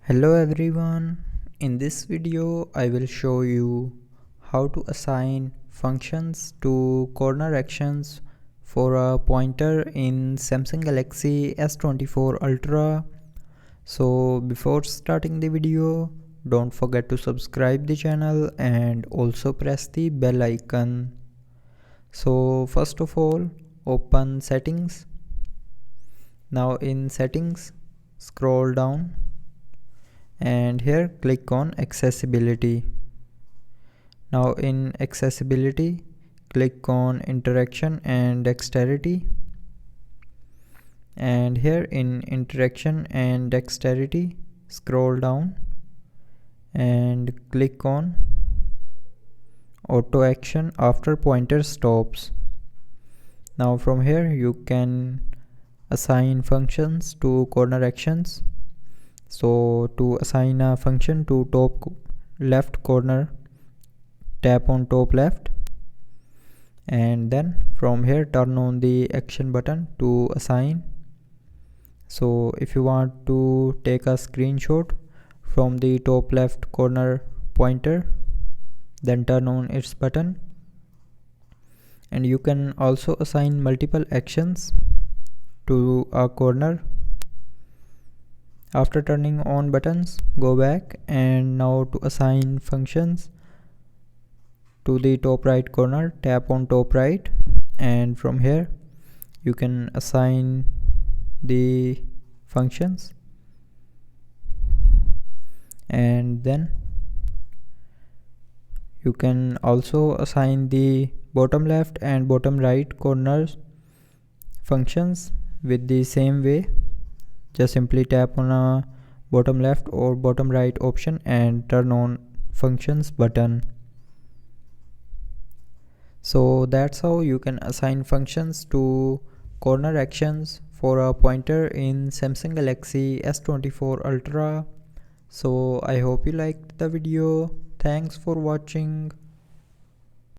Hello everyone, in this video I will show you how to assign functions to corner actions for a pointer in Samsung Galaxy S24 Ultra. So before starting the video, don't forget to subscribe the channel and also press the bell icon. So first of all, open settings. Now in settings, scroll down and here click on accessibility. Now in accessibility, click on interaction and dexterity, and here in interaction and dexterity scroll down and click on auto action after pointer stops. Now from here you can assign functions to corner actions. So to assign a function to top left corner, tap on top left and then from here turn on the action button to assign. So if you want to take a screenshot from the top left corner pointer, then turn on its button. And you can also assign multiple actions to a corner. After turning on buttons, go back and now to assign functions to the top right corner, tap on top right and from here you can assign the functions, and then you can also assign the bottom left and bottom right corners functions with the same way. Just simply tap on a bottom left or bottom right option and turn on functions button. So that's how you can assign functions to corner actions for a pointer in Samsung Galaxy S24 Ultra. So I hope you liked the video. Thanks for watching.